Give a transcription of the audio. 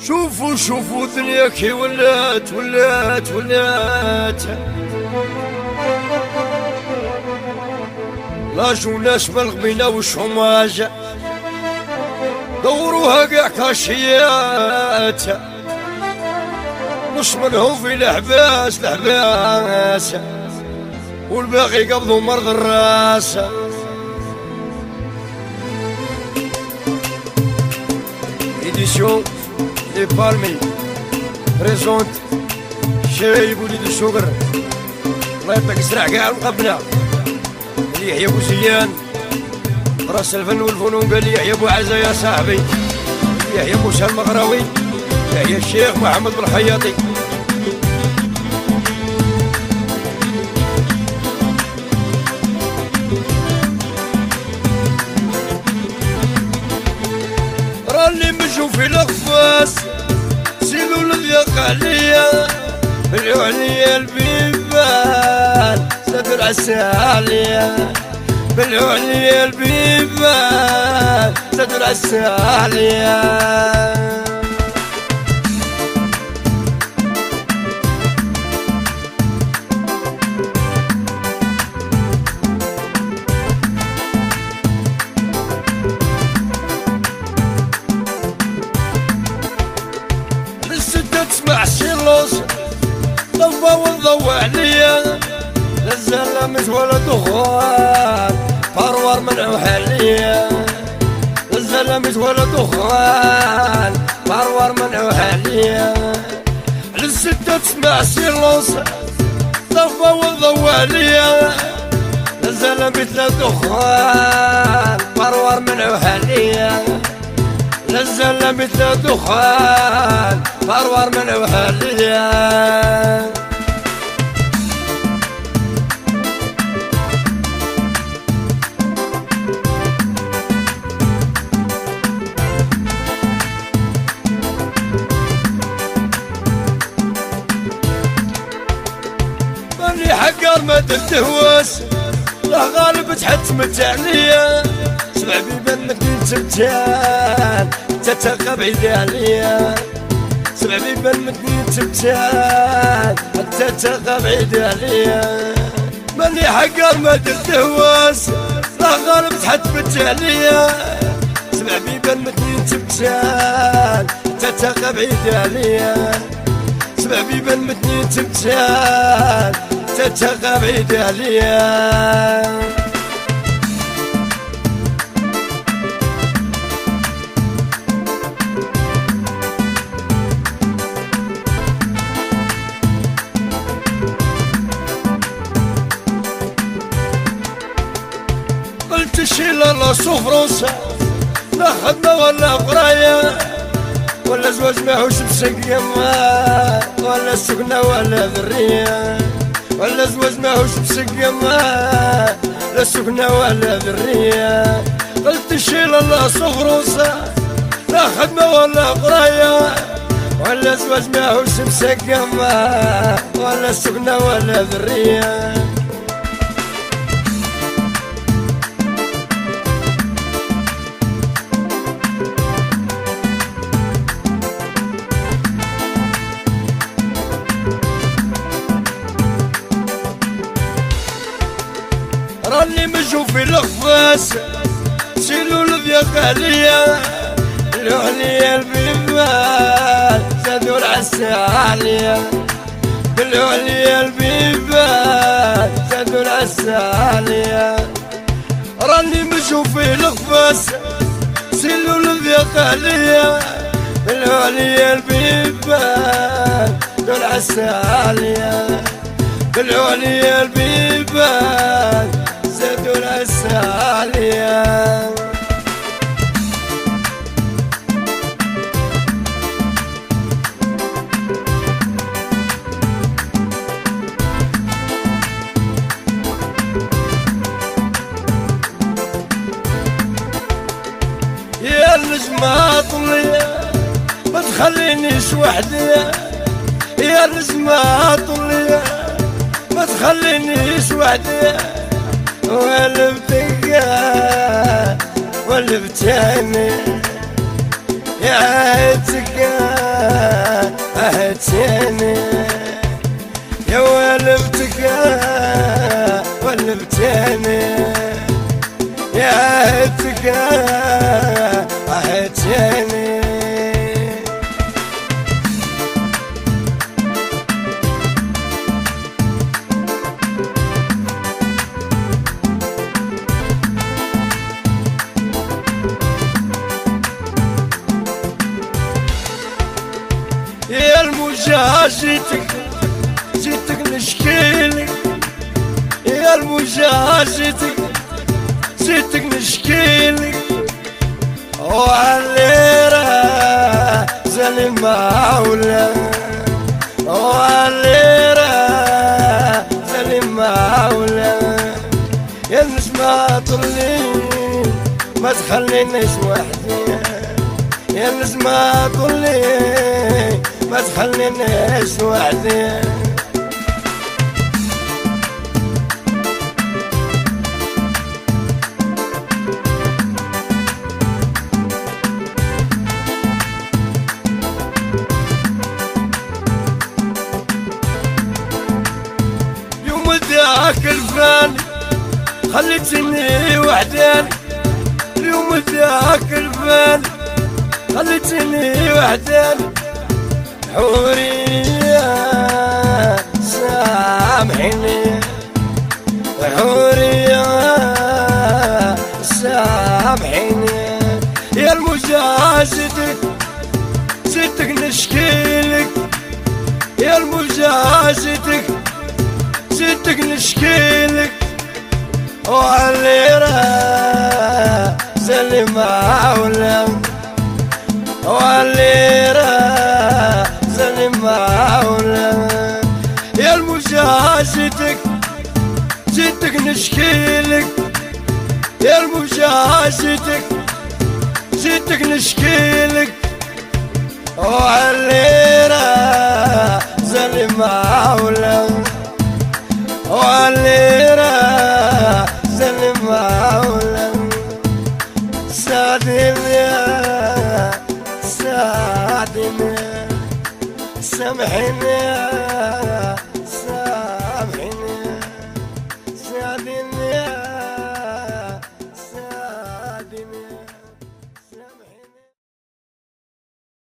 شوفوا شوفوا دنيا كي ولات ولات ولات، لا جوناش بالغبينة والشوماج دوروها قاع كاشيات، نص منهم في الحباس الحباس والباقي قبضوا مرض الراس. إديسيون لي بالمي بريزونت شايب وليد السكر، الله يعطيك السرع كاع المقبلة يحيى ابو زيان راس الفن والفنون، قال لي يحيى ابو عزا يا صاحبي، يحيى موسى المغراوي، يحيى الشيخ محمد بن الحياطي. راني مشو في الأقفاص سيلو الضيق عليا، بلعو عليا البيبان سافر عالسالية، بلعو عليا البيبان سافر عالسالية. تسمع سيلوس ضوى والضوى عليا، لا زلمت ولا دخان فروار منعو حاليا، لا زلمت ولا دخان فروار منعو حاليا. للستة تسمع سيلوس ضوى والضوى عليا، لا زلمت لا دخان فروار منعو حاليا، لا زلمت لا دخان فروار من وحاليا. ماني حقر ما تلتهوس لا غالب تحتمت عليا، سمع بيبانك تبتان تتلقى بعيد عليا، سمع بيبانك تبتان تتلقى بعيد عليا. ماني حقر ما درت هواس لا غالب تحتمت عليا، سمع بيبانك تبتان تتلقى بعيد عليا، سمع بيبانك تبتان تتلقى بعيد عليا. قلت شي لا سفروس لا خدمة ولا قراية ولا زواج ماهوش بسقيمة ولا سكنة ولا ذرية، ولا زواج ماهوش بسقيمة لا سكنة ولا ذرية. قلت شي لا سفروس لا خدمة ولا قراية ولا زواج ماهوش بسقيمة ولا سكنة ولا ذرية. راني مشو في الأقفاص سيلو الضيق عليا، بلعو عليا البيبان زادو العسالية، بلعو عليا البيبان زادو العسالية. راني مشو في الأقفاص سيلو الضيق عليا، بلعو عليا البيبان زادو العسالية، بلعو عليا البيبان زادوا العسالية. يا النجمة طلية ما تخلينيش وحدي، يا النجمة طلية ما تخلينيش وحدي، ولا بتلقى ولا بتاني يا عهدتك عهدتني يا ولفتك ولفتني يا عهدتك عهدتني يا الموجة جيتك نشكيلك يا الموجة جيتك نشكيلك وعليرة زلي معولا وعليرة زلي معولا يا نسمة طلي ما تخلينيش وحدي يا نسمة طلي ما تخلينيش وحدي يوم ذاك الفاني خليتني وحداني اليوم ذاك الفاني خليتني وحداني حورية سامحيني حورية سامحيني يا الموجة جيتك نشكيلك يا الموجة جيتك نشكيلك وعليرة زلي معولا وعليرة زلي معولا يا الموجة جيتك نشكيلك يا الموجة جيتك نشكيلك وعليرة زلي معولا وعليرة زلي معولا ساعدني ساعدني سامحيني